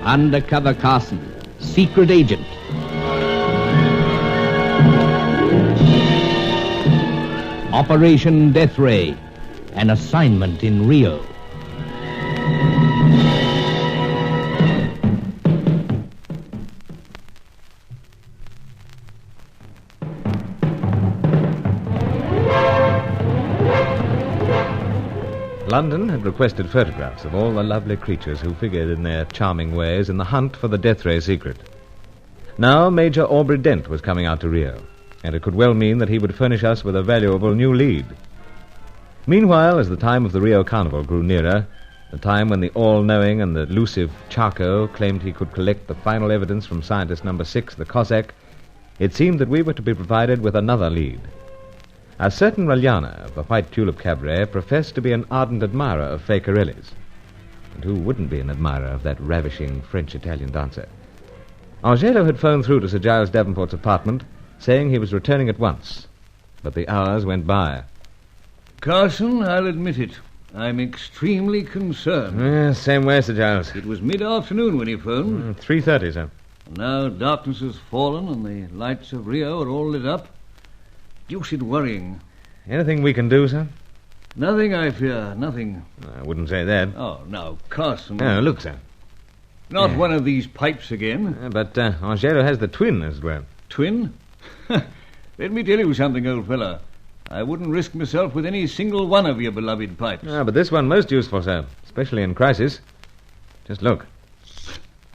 Undercover Carson, secret agent. Operation Death Ray, an assignment in Rio. London had requested photographs of all the lovely creatures who figured in their charming ways in the hunt for the Death Ray secret. Now Major Aubrey Dent was coming out to Rio, and it could well mean that he would furnish us with a valuable new lead. Meanwhile, as the time of the Rio Carnival grew nearer, the time when the all-knowing and elusive Charco claimed he could collect the final evidence from scientist number 6, the Cossack, it seemed that we were to be provided with another lead. A certain Ragliana of the White Tulip Cabaret professed to be an ardent admirer of Fay Corelli's. And who wouldn't be an admirer of that ravishing French-Italian dancer? Angelo had phoned through to Sir Giles Davenport's apartment, saying he was returning at once. But the hours went by. Carson, I'll admit it. I'm extremely concerned. Same way, Sir Giles. It was mid-afternoon when he phoned. 3:30, sir. Now darkness has fallen and the lights of Rio are all lit up. Deuced worrying. Anything we can do, sir? Nothing, I fear. Nothing. I wouldn't say that. Oh, now, Carson. Oh, look, sir. Not one of these pipes again. But Angelo has the twin as well. Twin? Let me tell you something, old fella. I wouldn't risk myself with any single one of your beloved pipes. But this one most useful, sir, especially in crisis. Just look.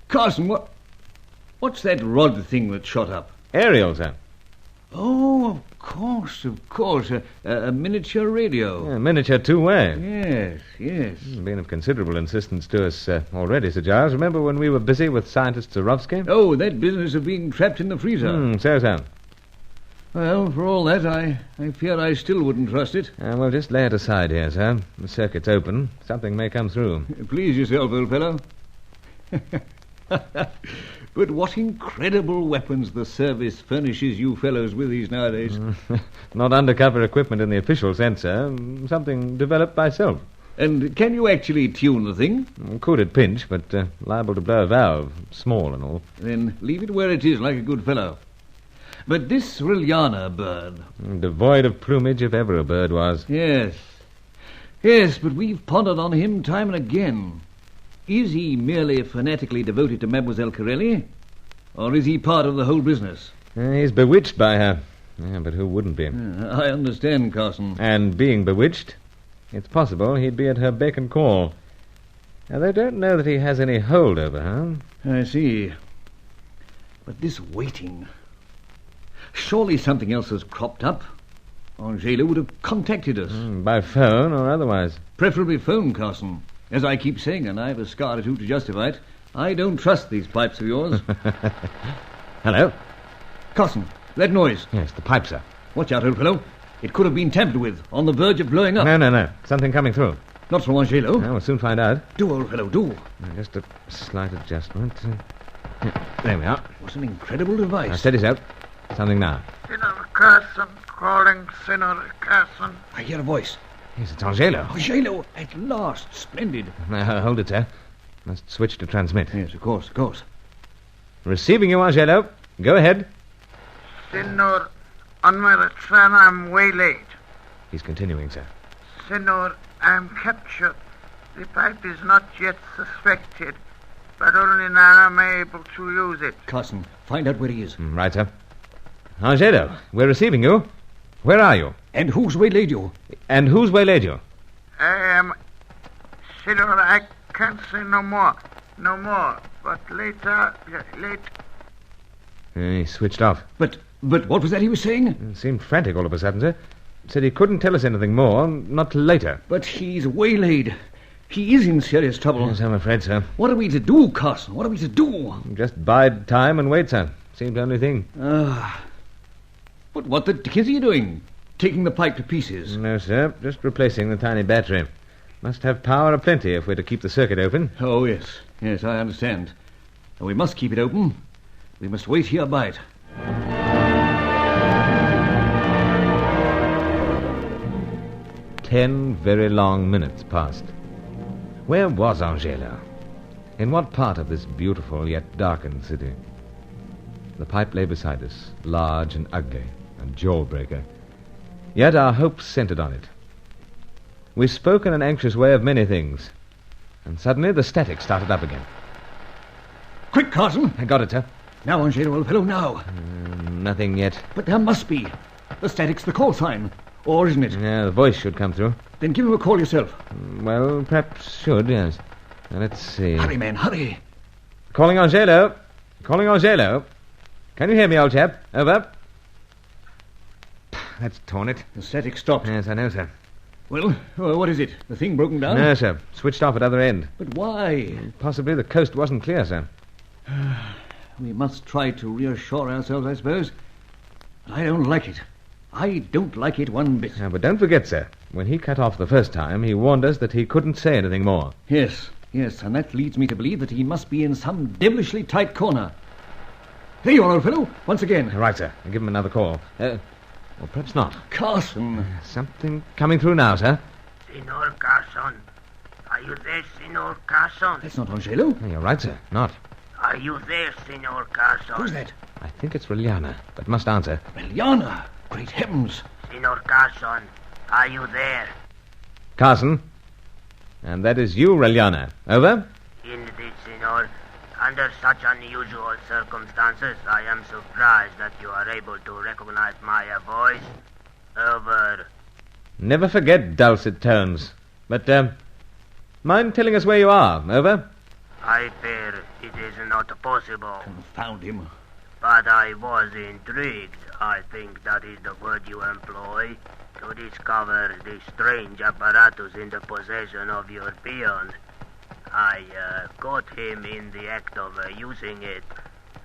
Carson, what's that rod thing that shot up? Aerial, sir. Oh, of course. A miniature radio. A miniature two-way. Yes. Been of considerable insistence to us already, Sir Giles. Remember when we were busy with scientist Zorowski? Oh, that business of being trapped in the freezer. So. Well, for all that, I fear I still wouldn't trust it. We'll just lay it aside here, sir. The circuit's open. Something may come through. Please yourself, old fellow. But what incredible weapons the service furnishes you fellows with these nowadays. Not undercover equipment in the official sense, sir. Something developed by self. And can you actually tune the thing? Could at pinch, but liable to blow a valve. Small and all. Then leave it where it is, like a good fellow. But this Ragliana bird... Devoid of plumage, if ever a bird was. Yes, but we've pondered on him time and again. Is he merely fanatically devoted to Mademoiselle Corelli? Or is he part of the whole business? He's bewitched by her. But who wouldn't be? I understand, Carson. And being bewitched, it's possible he'd be at her beck and call. Now, they don't know that he has any hold over her. I see. But this waiting... Surely something else has cropped up. Angelo would have contacted us. By phone or otherwise. Preferably phone, Carson. As I keep saying, and I have a scar or two to justify it, I don't trust these pipes of yours. Hello? Carson, that noise. Yes, the pipe, sir. Watch out, old fellow. It could have been tampered with, on the verge of blowing up. No. Something coming through. Not from Angelo. We'll soon find out. Do, old fellow, do. Just a slight adjustment. There we are. What an incredible device. Now, steady, sir. Something now. Senator Carson, calling Senator Carson. I hear a voice. Yes, it's Angelo. Angelo, at last. Splendid. Now, hold it, sir. Must switch to transmit. Yes, of course. Receiving you, Angelo. Go ahead. Senor, on my return, I'm way late. He's continuing, sir. Senor, I'm captured. The pipe is not yet suspected, but only now am I able to use it. Carson, find out where he is. Right, sir. Angelo, we're receiving you. Where are you? And who's waylaid you? And who's waylaid you? I am... Senor, I can't say no more. But later... He switched off. But what was that he was saying? It seemed frantic all of a sudden, sir. Said he couldn't tell us anything more, not till later. But he's waylaid. He is in serious trouble. Yes, I'm afraid so. What are we to do, Carson? What are we to do? Just bide time and wait, sir. Seems the only thing. But what the dickens are you doing? Taking the pipe to pieces? No, sir. Just replacing the tiny battery. Must have power aplenty if we're to keep the circuit open. Oh, yes. Yes, I understand. And we must keep it open. We must wait here by it. 10 very long minutes passed. Where was Angelo? In what part of this beautiful yet darkened city? The pipe lay beside us, large and ugly, a jawbreaker. Yet our hopes centered on it. We spoke in an anxious way of many things, and suddenly the static started up again. Quick, Carson. I got it, sir. Now, Angelo, old fellow, now. Nothing yet. But there must be. The static's the call sign. Or isn't it? Yeah, the voice should come through. Then give him a call yourself. Well, perhaps should, yes. Now, let's see. Hurry, man, hurry. Calling Angelo. Calling Angelo. Can you hear me, old chap? Over. That's torn it. The static stopped. Yes, I know, sir. Well, what is it? The thing broken down? No, sir. Switched off at other end. But why? Possibly the coast wasn't clear, sir. We must try to reassure ourselves, I suppose. But I don't like it. I don't like it one bit. But don't forget, sir, when he cut off the first time, he warned us that he couldn't say anything more. Yes, and that leads me to believe that he must be in some devilishly tight corner. There you are, old fellow, once again. Right, sir. I'll give him another call. Or perhaps not. Carson. Something coming through now, sir. Senor Carson. Are you there, Senor Carson? That's not Angelo. You're right, sir. Not. Are you there, Senor Carson? Who's that? I think it's Reliana, but must answer. Reliana. Great heavens. Senor Carson, are you there? Carson. And that is you, Reliana. Over? Indeed, Senor. Under such unusual circumstances, I am surprised that you are able to recognize my voice. Over. Never forget dulcet tones. But, mind telling us where you are? Over? I fear it is not possible. Confound him. But I was intrigued, I think that is the word you employ, to discover the strange apparatus in the possession of your peon. I caught him in the act of using it,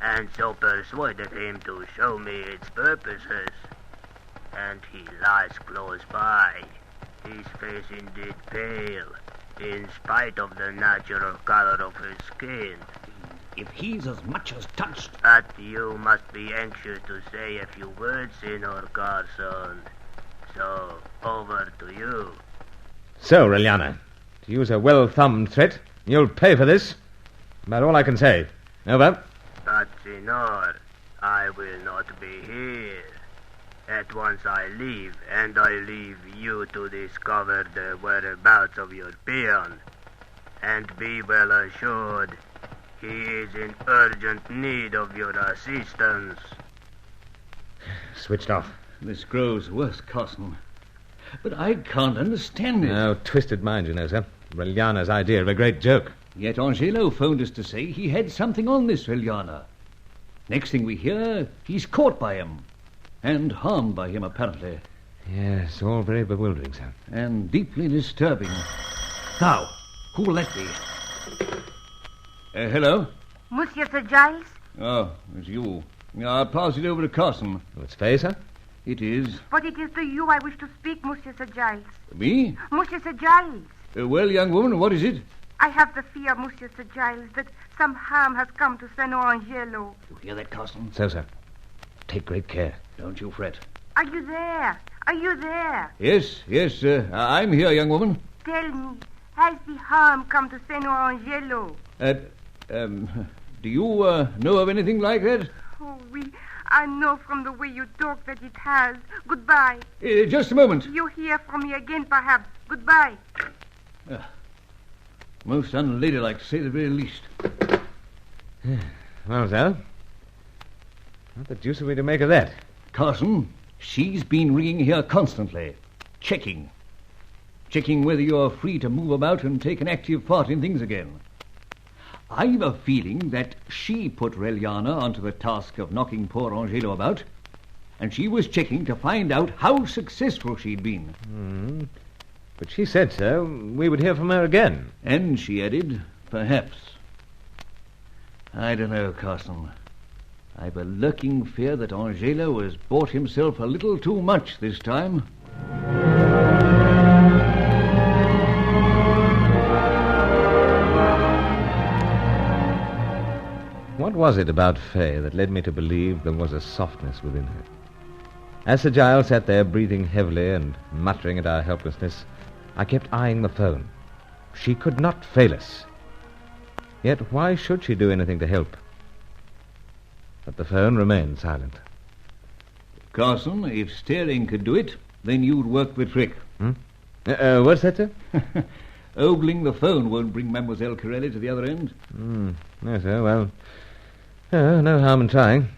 and so persuaded him to show me its purposes. And he lies close by, his face indeed pale, in spite of the natural color of his skin. If he's as much as touched... But you must be anxious to say a few words, Senor Carson. So, over to you. So, Reliana, to use a well-thumbed threat, you'll pay for this. About all I can say. Over. But, Senor, I will not be here. At once I leave, and I leave you to discover the whereabouts of your peon. And be well assured, he is in urgent need of your assistance. Switched off. This grows worse, Carson. But I can't understand it. Oh, twisted mind, you know, sir. Reliana's idea of a great joke. Yet Angelo phoned us to say he had something on this Reliana. Next thing we hear, he's caught by him. And harmed by him, apparently. Yes, all very bewildering, sir. And deeply disturbing. Now, who will that be? Hello? Monsieur Sir Giles? Oh, it's you. I'll pass it over to Carson. It's Faye, sir? It is. But it is to you I wish to speak, Monsieur Sir Giles. Me? Monsieur Sir Giles. Well, young woman, what is it? I have the fear, Monsieur Sir Giles, that some harm has come to Senor Angelo. You hear that, Carson? So, sir. Take great care. Don't you fret. Are you there? Are you there? Yes, I'm here, young woman. Tell me, has the harm come to Senor Angelo? Do you know of anything like that? Oh, I know from the way you talk that it has. Goodbye. Just a moment. You hear from me again, perhaps. Goodbye. Most unladylike, to say the very least. Well, sir, what the deuce are we to make of that? Carson, she's been ringing here constantly. Checking whether you're free to move about and take an active part in things again. I've a feeling that she put Reliana onto the task of knocking poor Angelo about, and she was checking to find out how successful she'd been. But she said, sir, we would hear from her again. And she added, perhaps. I don't know, Carson. I've a lurking fear that Angelo has bought himself a little too much this time. What was it about Faye that led me to believe there was a softness within her? As Sir Giles sat there breathing heavily and muttering at our helplessness, I kept eyeing the phone. She could not fail us. Yet why should she do anything to help? But the phone remained silent. Carson, if steering could do it, then you'd work the trick. What's that, sir? Ogling the phone won't bring Mademoiselle Corelli to the other end. No, sir. Well, no harm in trying.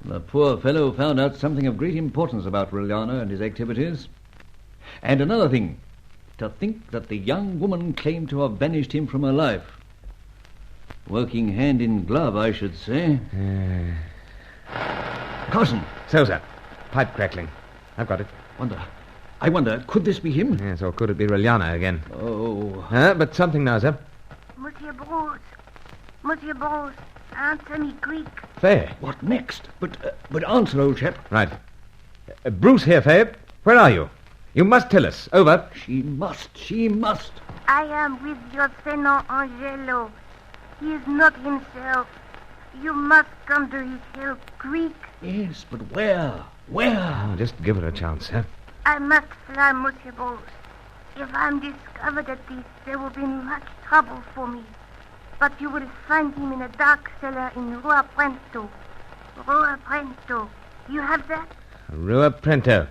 The poor fellow found out something of great importance about Reliana and his activities. And another thing, to think that the young woman claimed to have banished him from her life. Working hand in glove, I should say. Carson! So, sir. Pipe crackling. I've got it. I wonder, could this be him? Yes, or could it be Reliana again? Oh. But something now, sir. Monsieur Bruce, answer me quick. Faye. What next? But answer, old chap. Right. Bruce here, Faye. Where are you? You must tell us. Over. She must. I am with your Senor Angelo. He is not himself. You must come to his help, quick. Yes, but where? Oh, just give her a chance, sir. I must fly, Monsieur Bruce. If I'm discovered at this, there will be much trouble for me. But you will find him in a dark cellar in Rua Prento. Rua Prento. You have that? Rua Prento.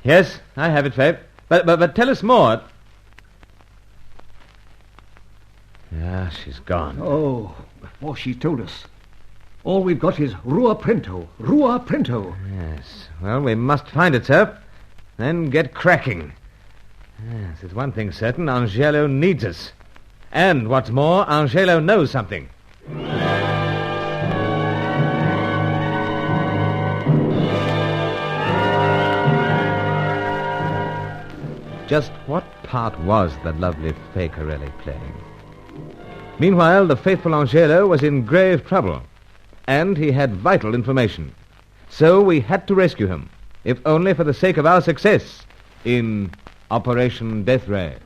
Yes, I have it, Faye. But tell us more. Ah, she's gone. Oh, before she told us. All we've got is Rua Prento. Rua Prento. Yes. Well, we must find it, sir. Then get cracking. Yes, there's one thing certain. Angelo needs us. And what's more, Angelo knows something. Just what part was the lovely Fay Corelli playing? Meanwhile, the faithful Angelo was in grave trouble. And he had vital information. So we had to rescue him, if only for the sake of our success in Operation Death Ray.